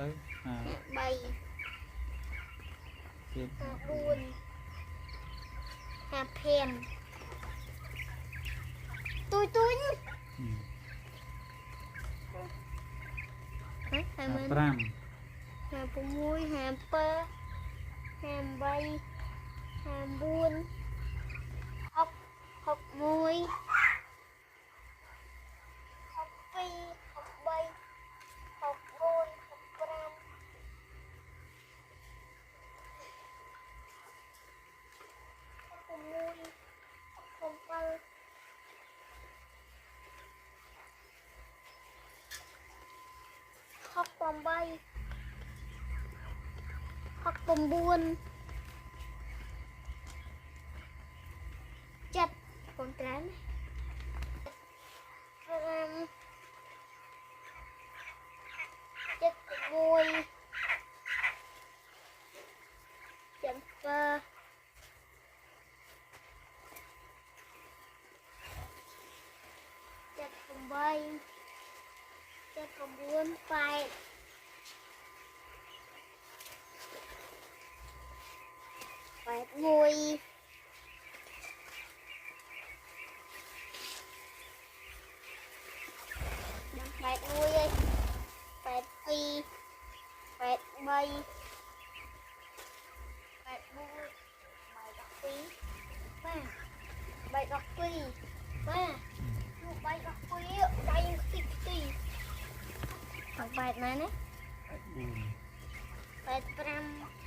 tới bay buồn hà phèn tôi hà pram hà mui hà pơ hà bay hà buồn học học mui học phi học bay học buồn học pram học mui học bay học bom bay học bom buồn chặt con trán chặt môi chặt phơ chặt con bay chặt con buồn phải phải môi phải môi phải phi phải bay phải môi bay đọc phi ba bay đọc phi baลูกใบดอกปุยใบติ๊กตี้ดอกใบนั้นนะใบปรำ